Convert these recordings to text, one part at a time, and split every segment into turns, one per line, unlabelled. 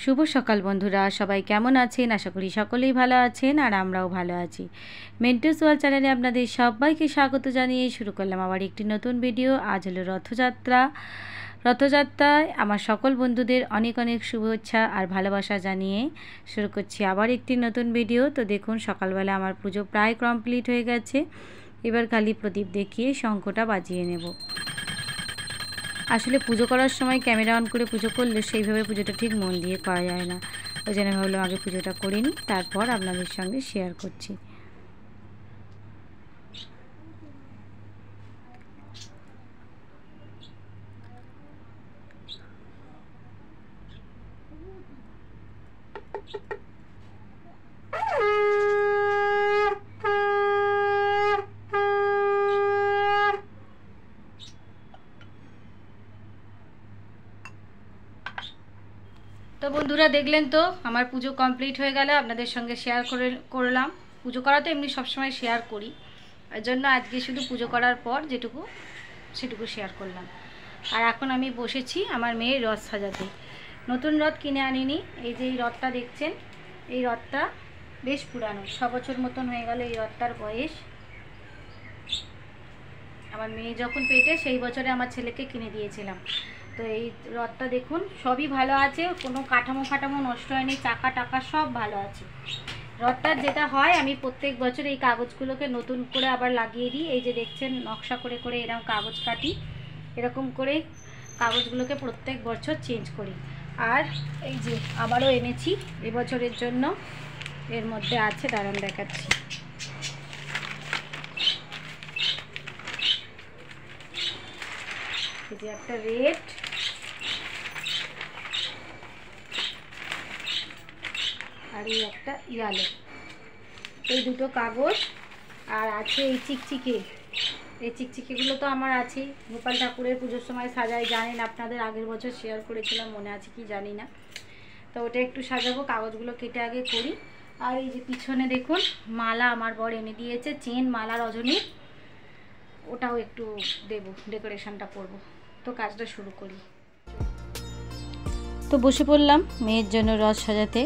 শুভ সকাল বন্ধুরা, সবাই কেমন আছেন? আশা করি সকলেই ভালো আছেন আর আমরাও ভালো আছি। মেন্টুস ওয়ার্ল্ড চ্যানেলে আপনাদের সবাইকে স্বাগত জানিয়ে শুরু করলাম আবার একটি নতুন ভিডিও। আজ হলো রথযাত্রায় আমার সকল বন্ধুদের অনেক অনেক শুভেচ্ছা আর ভালোবাসা জানিয়ে শুরু করছি আবার একটি নতুন ভিডিও। তো দেখুন, সকালবেলা আমার পুজো প্রায় কমপ্লিট হয়ে গেছে। এবার খালি প্রদীপ দেখিয়ে শঙ্খটা বাজিয়ে নেব। আসলে পুজো করার সময় ক্যামেরা অন করে পুজো করলে সেইভাবে পুজোটা ঠিক মন দিয়ে করা যায় না। ওই জন্য ভাবলাম আগে পুজোটা করে নিই, তারপর আপনাদের সঙ্গে শেয়ার করছি। তো বন্ধুরা, দেখলেন তো আমার পুজো কমপ্লিট হয়ে গেল, আপনাদের সঙ্গে শেয়ার করলাম। পুজো করা তো এমনি সবসময় শেয়ার করি, এর জন্য আজকে শুধু পুজো করার পর সেটুকু শেয়ার করলাম। আর এখন আমি বসেছি আমার মেয়ের রথ সাজাতে। নতুন রথ কিনে আনিনি। এই যে এই রথটা দেখছেন, এই রথটা বেশ পুরানো, 6 বছর মতন হয়ে গেল এই রথটার বয়স। আমার মেয়ে যখন পেটে সেই বছরে আমার ছেলেকে কিনে দিয়েছিলাম। তো এই রথটা দেখুন, সবই ভালো আছে, কোনো কাঠামো নষ্ট হয়নি, চাকা টাকা সব ভালো আছে। রথটার যেটা হয়, আমি প্রত্যেক বছর এই কাগজগুলোকে নতুন করে আবার লাগিয়ে দিই। এই যে দেখছেন, নকশা করে করে এরকম কাগজ কাটি, এরকম করে কাগজগুলোকে প্রত্যেক বছর চেঞ্জ করি। আর এই যে আবারও এনেছি এবছরের জন্য, এর মধ্যে আছে, দাঁড়ান দেখাচ্ছি। এই যে একটা রেড আর এই একটা ইয়ালো, এই দুটো কাগজ। আর আছে এই চিকচিকেগুলো তো আমার আছেই, গোপাল ঠাকুরের পুজোর সময় সাজাই, জানেন আপনাদের, আগের বছর শেয়ার করেছিলাম, মনে আছে কি জানি না। তো ওটা একটু সাজাবো, কাগজগুলো কেটে আগে করি। আর এই যে পিছনে দেখুন, মালা আমার বর এনে দিয়েছে, চেন মালা রজনীর, ওটাও একটু দেব, ডেকোরেশনটা করব। তো কাজটা শুরু করি। তো বসে পড়লাম মেয়ের জন্য রথ সাজাতে।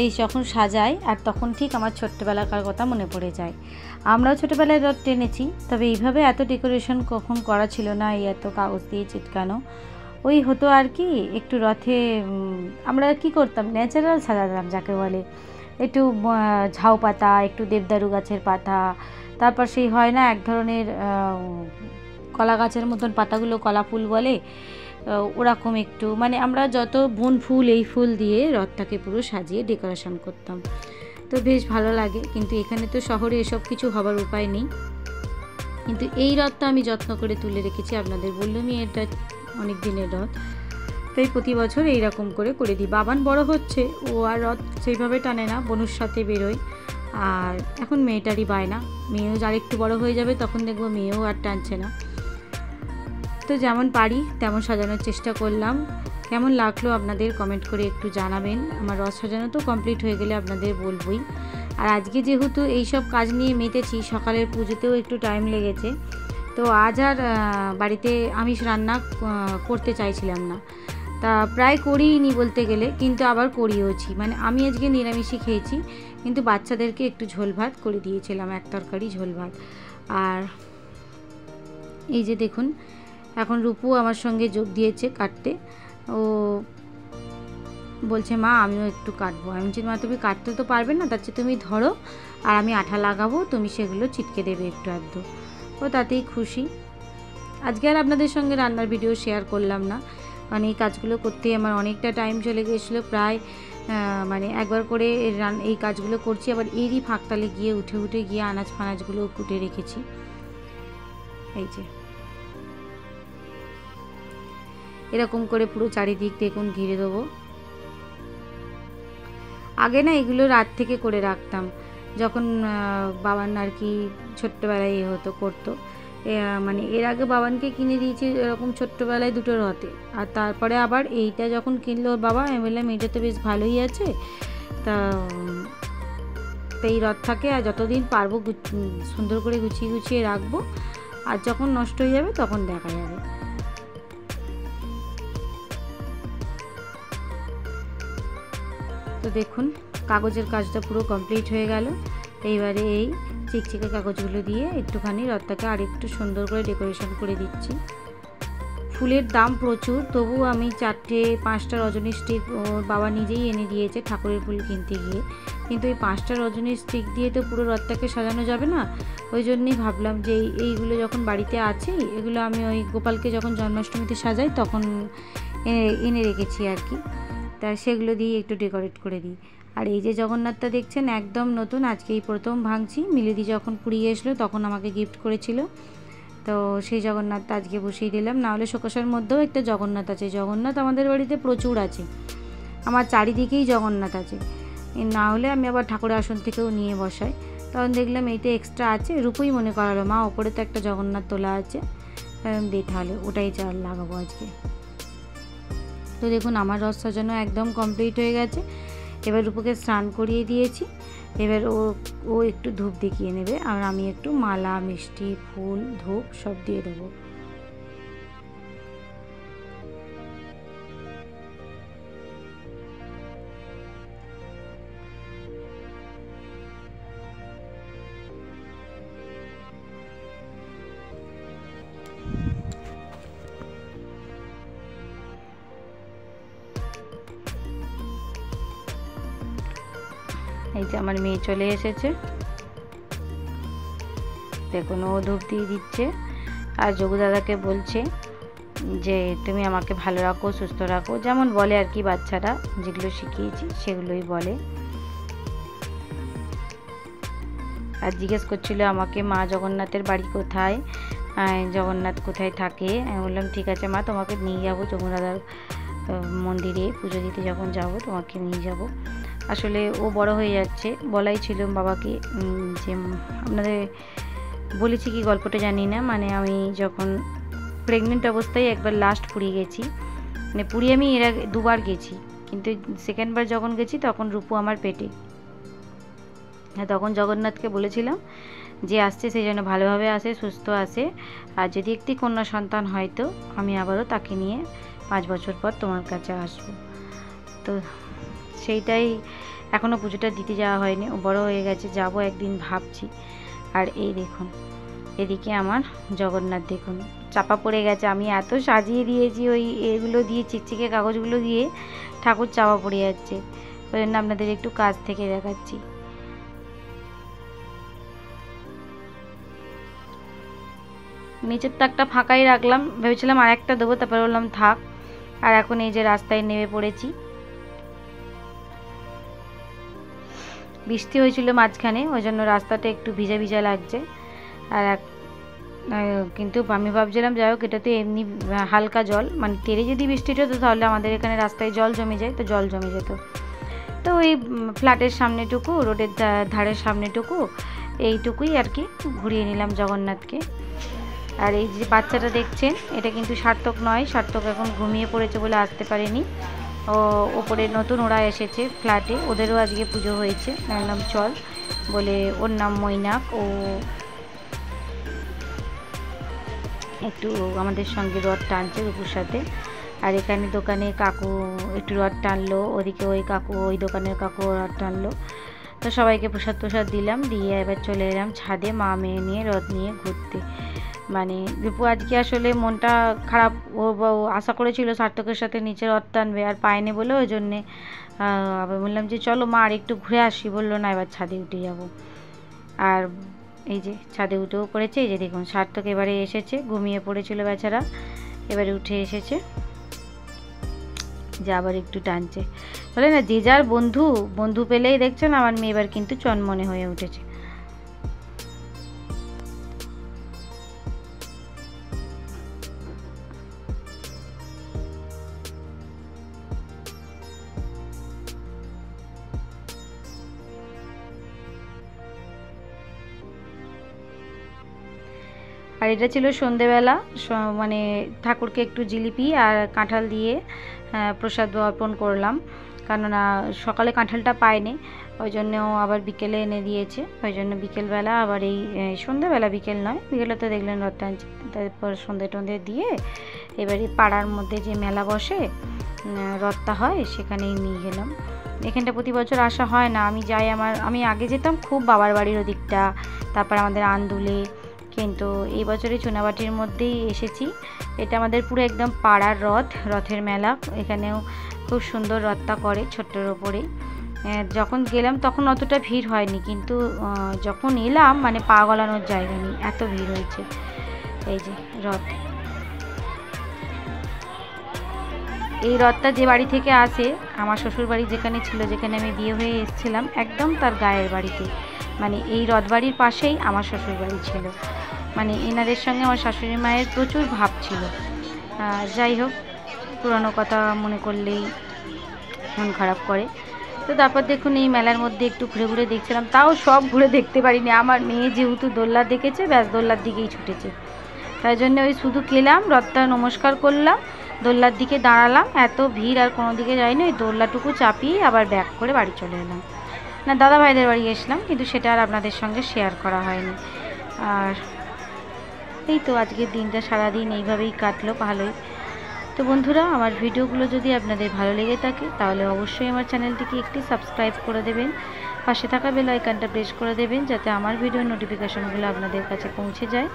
এই যখন সাজাই আর তখন ঠিক আমার ছোট্টবেলাকার কথা মনে পড়ে যায়। আমরাও ছোটোবেলায় রথ টেনেছি, তবে এইভাবে এত ডেকোরেশন কখন করা ছিল না, এই এত কাগজ দিয়ে চিটকানো। ওই হতো আর কি, একটু রথে আমরা কি করতাম, ন্যাচারাল সাজাতাম যাকে বলে। একটু ঝাউ পাতা, একটু দেবদারু গাছের পাতা, তারপর সেই হয় না এক ধরনের কলা গাছের মতন পাতাগুলো কলা ফুল বলে, ওরকম একটু, মানে আমরা যত বন ফুল এই ফুল দিয়ে রথটাকে পুরো সাজিয়ে ডেকোরেশন করতাম। তো বেশ ভালো লাগে। কিন্তু এখানে তো শহরে এসব কিছু হবার উপায় নেই। কিন্তু এই রথটা আমি যত্ন করে তুলে রেখেছি, আপনাদের বললামই এটা অনেক দিনের রথ। তাই প্রতি বছর এইরকম করে দিই। বাবান বড় হচ্ছে, ও আর রথ সেইভাবে টানে না, বনুর সাথে বেরোয়। আর এখন মেয়েটারই বায়না, মেয়েও আর একটু বড় হয়ে যাবে, তখন দেখবো মেয়েও আর টানছে না। তো যেমন পারি তেমন সাজানোর চেষ্টা করলাম। কেমন লাগলো আপনাদের কমেন্ট করে একটু জানাবেন। আমার রথ সাজানো তো কমপ্লিট হয়ে গেলে আপনাদের বলবই। আর আজকে যেহেতু এই সব কাজ নিয়ে মেতেছি, সকালের পুজোতেও একটু টাইম লেগেছে, তো আজ আর বাড়িতে আমিষ রান্না করতে চাইছিলাম না। তা প্রায় করিনি বলতে গেলে, কিন্তু আবার করিয়েওছি। মানে আমি আজকে নিরামিষই খেয়েছি, কিন্তু বাচ্চাদেরকে একটু ঝোল ভাত করে দিয়েছিলাম, এক তরকারি ঝোল ভাত। আর এই যে দেখুন, এখন রূপু আমার সঙ্গে যোগ দিয়েছে কাটতে। ও বলছে, মা আমিও একটু কাটবো। আমি বলছি, মা তুমি কাটতে তো পারবে না, তার চেয়ে তুমি ধরো আর আমি আঠা লাগাবো, তুমি সেগুলো চিটকে দেবে একটু আধটু। ও তাতেই খুশি। আজকে আর আপনাদের সঙ্গে রান্নার ভিডিও শেয়ার করলাম না, মানে এই কাজগুলো করতেই আমার অনেকটা টাইম চলে গিয়েছিলো। প্রায় মানে একবার করে এই কাজগুলো করছি, আবার এরই ফাঁকতালে গিয়ে উঠে গিয়ে আনাজ ফানাজগুলো কুটে রেখেছি। এই যে এরকম করে পুরো চারিদিক দেখুন ঘিরে দেবো। আগে না এগুলো রাত থেকে করে রাখতাম, যখন বাবান আর কি ছোট্টবেলায় করতো। মানে এর আগে বাবানকে কিনে দিয়েছি এরকম ছোট্টবেলায় দুটো রথে, আর তারপরে আবার এইটা যখন কিনলো ওর বাবা, আমি বললাম এটা তো বেশ ভালোই আছে, তা এই রথটাকে আর যতদিন পারবো সুন্দর করে গুছিয়ে রাখবো, আর যখন নষ্ট হয়ে যাবে তখন দেখা যাবে। দেখুন কাগজের কাজটা পুরো কমপ্লিট হয়ে গেল। এইবারে এই চিকচিকে কাগজগুলো দিয়ে একটুখানি রথটাকে আরেকটু সুন্দর করে ডেকোরেশন করে দিচ্ছি। ফুলের দাম প্রচুর, তবু আমি 4-5টা রজনী স্টিক ওর বাবা নিজেই এনে দিয়েছে ঠাকুরের ফুল কিনতে গিয়ে। কিন্তু এই 5টা রজনী স্টিক দিয়ে তো পুরো রথটাকে সাজানো যাবে না, ওই জন্যই ভাবলাম যে এইগুলো যখন বাড়িতে আছেই, এগুলো আমি ওই গোপালকে যখন জন্মাষ্টমীতে সাজাই তখন এনে রেখেছি আর কি, তা সেগুলো দিয়ে একটু ডেকোরেট করে দিই। আর এই যে জগন্নাথটা দেখছেন একদম নতুন, আজকেই প্রথম ভাঙছি। মিলিদি যখন পুড়িয়ে এসলো তখন আমাকে গিফট করেছিল, তো সেই জগন্নাথটা আজকে বসিয়ে দিলাম। নাহলে শোকেসের মধ্যেও একটা জগন্নাথ আছে। জগন্নাথ আমাদের বাড়িতে প্রচুর আছে, আমার চারিদিকেই জগন্নাথ আছে। না হলে আমি আবার ঠাকুরের আসন থেকেও নিয়ে বসাই। তখন দেখলাম এইটা এক্সট্রা আছে, রূপই মনে করালো, মা ওপরে তো একটা জগন্নাথ তোলা আছে, দিই তাহলে ওটাই চাল লাগাবো আজকে। তো দেখুন আমার রথ সাজানো একদম কমপ্লিট হয়ে গেছে। এবার রূপকে স্নান করিয়ে দিয়েছি। এবার ও একটু ধূপ দেখিয়ে নেবে, আর আমি একটু মালা, মিষ্টি, ফুল, ধূপ সব দিয়ে দেবো। এই যে আমার মেয়ে চলে এসেছে, দেখুন ও ধূপ দিয়ে দিচ্ছে। আর যোগু দাদাকে বলছে যে তুমি আমাকে ভালো রাখো, সুস্থ রাখো, যেমন বলে আর কি বাচ্চারা, যেগুলো শিখিয়েছি সেগুলোই বলে। আর জিজ্ঞেস করছিল আমাকে, মা জগন্নাথের বাড়ি কোথায়, জগন্নাথ কোথায় থাকে। আমি বললাম ঠিক আছে মা, তোমাকে নিয়ে যাবো যোগু দাদার মন্দিরে পুজো দিতে, যখন যাব তোমাকে নিয়ে যাব। আসলে ও বড় হয়ে যাচ্ছে, বলাই ছিল বাবাকে যে আপনাদের বলেছি কি গল্পটা জানি না, মানে আমি যখন প্রেগনেন্ট অবস্থায় একবার লাস্ট পুরী গেছি, মানে পুরী আমি এর আগে 2বার গেছি, কিন্তু সেকেন্ডবার যখন গেছি তখন রূপু আমার পেটে। হ্যাঁ, তখন জগন্নাথকে বলেছিলাম যে আসছে সেই জন্য ভালোভাবে আসে, সুস্থ আসে, আর যদি একটি কন্যা সন্তান হয় তো আমি আবারও তাকে নিয়ে 5 বছর পর তোমার কাছে আসব। তো সেইটাই, এখনও পুজোটা দিতে যাওয়া হয়নি, ও বড় হয়ে গেছে, যাব একদিন ভাবছি। আর এই দেখুন এদিকে আমার জগন্নাথ দেখুন চাপা পড়ে গেছে, আমি এত সাজিয়ে দিয়েছি ওই এগুলো দিয়ে, চিকচিকে কাগজগুলো দিয়ে ঠাকুর চাপা পড়ে যাচ্ছে, ওই জন্য আপনাদের একটু কাছ থেকে দেখাচ্ছি। নিচের তাকটা ফাঁকাই রাখলাম, ভেবেছিলাম আর একটা দেবো, তারপর বললাম থাক। আর এখন এই যে রাস্তায় নেমে পড়েছি। বৃষ্টি হয়েছিল মাঝখানে, ওই জন্য রাস্তাটা একটু ভিজা ভিজা লাগছে। আর কিন্তু আমি ভাবছিলাম যাই হোক, এটা তো এমনি হালকা জল, মানে তেরে যদি বৃষ্টিটা হতো তাহলে আমাদের এখানে রাস্তায় জল জমে যায়, তো জল জমে যেত। তো ওই ফ্ল্যাটের সামনেটুকু, রোডের ধারের সামনেটুকু, এইটুকুই আর কি ঘুরিয়ে নিলাম জগন্নাথকে। আর এই যে বাচ্চাটা দেখছেন, এটা কিন্তু সার্থক নয়, সার্থক এখন ঘুমিয়ে পড়েছে বলে আসতে পারেনি। ও ওপরে নতুন ওরা এসেছে ফ্ল্যাটে, ওদেরও আজকে পুজো হয়েছে, বললাম চল বলে, ওর নাম মৈনাক, ও একটু আমাদের সঙ্গে রথ টানছে রূপুর সাথে। আর এখানে দোকানে কাকু একটু রথ টানলো, ওদিকে ওই কাকু, ওই দোকানের কাকু রথ টানলো। তো সবাইকে প্রসাদ প্রসাদ দিলাম, দিয়ে এবার চলে এলাম ছাদে মা মেয়ে নিয়ে রথ নিয়ে ঘুরতে। মানে রূপু আজকে আসলে মনটা খারাপ, ও আশা করেছিল সার্থকের সাথে নিচে রথ টানবে, আর পায়নি বলে ওই জন্যে আবার বললাম যে চলো মা আর একটু ঘুরে আসি, বললো না এবার ছাদে উঠে যাব। আর এই যে ছাদে উঠেও পড়েছে, এই যে দেখুন সার্থক এবারে এসেছে, ঘুমিয়ে পড়েছিল বেচারা, এবারে উঠে এসেছে, যে আবার একটু টানছে। বলে না যে যার বন্ধু, বন্ধু পেলেই দেখছেন আমার মেয়ে এবার কিন্তু চনমনে হয়ে উঠেছে। আর এটা ছিল সন্ধেবেলা, মানে ঠাকুরকে একটু জিলিপি আর কাঁঠাল দিয়ে প্রসাদ অর্পণ করলাম, কেননা সকালে কাঁঠালটা পায়নি, ওই জন্য আবার বিকেলে এনে দিয়েছে, ওই জন্য বিকেলবেলা আবার এই সন্ধেবেলা, বিকেল নয় বিকেলে তো দেখলেন রথ টানছে, তারপর সন্ধে টন্ধে দিয়ে এবারে পাড়ার মধ্যে যে মেলা বসে রথটা হয় সেখানেই নিয়ে গেলাম। এখানটা প্রতি বছর আসা হয় না, আমি যাই আমি আগে যেতাম খুব বাবার বাড়ির ওদিকটা, তারপর আমাদের আন্দুলে, কিন্তু এই বছরে চুনাবাটির মধ্যেই এসেছি। এটা আমাদের পুরো একদম পাড়ার রথের মেলা, এখানেও খুব সুন্দর রথটা করে ছোট্টর ওপরে। যখন গেলাম তখন অতটা ভিড় হয়নি, কিন্তু যখন এলাম মানে পা গলানোর জায়গা নেই, এত ভিড় হয়েছে। এই যে রথ, এই রথটা যে বাড়ি থেকে আসে, আমার শ্বশুর বাড়ি যেখানে ছিল, যেখানে আমি বিয়ে হয়ে এসেছিলাম, একদম তার গায়ের বাড়িতে, মানে এই রথ বাড়ির পাশেই আমার শ্বশুর বাড়ি ছিল। মানে এনাদের সঙ্গে আমার শাশুড়ি মায়ের প্রচুর ভাব ছিল। যাই হোক, পুরনো কথা মনে করলেই মন খারাপ করে। তো তারপর দেখুন এই মেলার মধ্যে একটু ঘুরে ঘুরে দেখছিলাম, তাও সব ঘুরে দেখতে পারিনি। আমার মেয়ে যেহেতু দোলনা দেখেছে, ব্যাস দোলনার দিকেই ছুটেছে, তাই জন্য ওই শুধু গেলাম, রথটা নমস্কার করলাম, দোলনার দিকে দাঁড়ালাম, এত ভিড় আর কোনো দিকে যাইনি, ওই দোলনাটুকু চাপিয়ে আবার ব্যাক করে বাড়ি চলে এলাম। না, দাদা ভাইদের বাড়ি গেছিলাম, কিন্তু সেটা আর আপনাদের সঙ্গে শেয়ার করা হয়নি। আর এই তো আজকের দিনটা সারাদিন এইভাবেই কাটলো ভালোই। তো বন্ধুরা, আমার ভিডিওগুলো যদি আপনাদের ভালো লেগে থাকে তাহলে অবশ্যই আমার চ্যানেলটিকে একটি সাবস্ক্রাইব করে দেবেন, পাশে থাকা বেল আইকনটা প্রেস করে দেবেন, যাতে আমার ভিডিওর নোটিফিকেশনগুলো আপনাদের কাছে পৌঁছে যায়।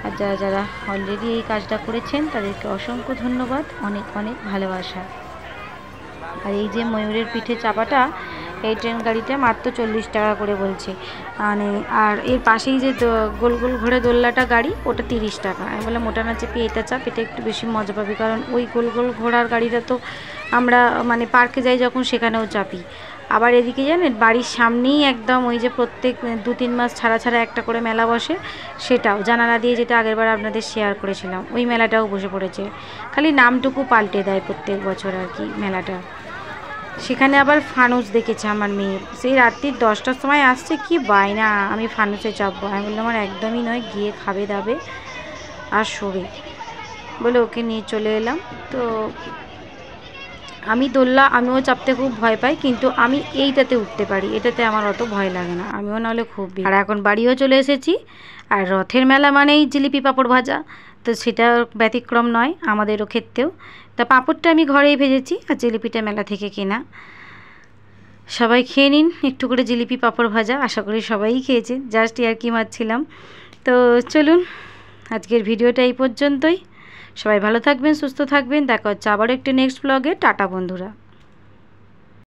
আর যারা যারা অলরেডি এই কাজটা করেছেন তাদেরকে অসংখ্য ধন্যবাদ, অনেক অনেক ভালোবাসা। আর এই যে ময়ূরের পিঠে চাপাটা, এই ট্রেন গাড়িটা মাত্র 40 টাকা করে বলছে, মানে আর এর পাশেই যে গোল গোল ঘোরে দোলনাটা গাড়ি, ওটা 30 টাকা। আমি বললাম ওটা না চেপে এটা চাপ, এটা একটু বেশি মজা পাবি, কারণ ওই গোল গোল ঘোড়ার গাড়িটা তো আমরা মানে পার্কে যাই যখন, সেখানেও চাপি। আবার এদিকে জানেন, বাড়ির সামনেই একদম ওই যে প্রত্যেক 2-3 মাস ছাড়া ছাড়া একটা করে মেলা বসে, সেটাও জানালা দিয়ে, যেটা আগেরবার আপনাদের শেয়ার করেছিলাম, ওই মেলাটাও বসে পড়েছে, খালি নামটুকু পাল্টে দেয় প্রত্যেক বছর আর কি মেলাটা। সেখানে আবার ফানুস দেখেছে আমার মেয়ে, সেই রাত্রির 10টার সময় আসছে, কি বায়না আমি ফানুসে চাপবো। আমি বললাম আমার একদমই নয়, গিয়ে খাবে দাবে আর শোবে, বলে ওকে নিয়ে চলে এলাম। তো আমি দোলনা আমিও চাপতে খুব ভয় পাই, কিন্তু আমি এইটাতে উঠতে পারি, এটাতে আমার অত ভয় লাগে না, আমিও নাহলে খুব। আর এখন বাড়িও চলে এসেছি, আর রথের মেলা মানেই জিলিপি পাঁপড় ভাজা, তো সেটা ব্যতিক্রম নয় আমাদেরও ক্ষেত্রেও। তা পাঁপড়টা আমি ঘরেই ভেজেছি, আর জিলিপিটা মেলা থেকে কেনা। সবাই খেয়ে নিন একটু করে জিলিপি পাঁপড় ভাজা, আশা করি সবাই খেয়েছে, জাস্ট ইয়ার্কি মারছিলাম। তো চলুন আজকের ভিডিওটা এই পর্যন্তই, সবাই ভালো থাকবেন, সুস্থ থাকবেন, দেখা হচ্ছে আবারও একটি নেক্সট ব্লগে। টাটা বন্ধুরা।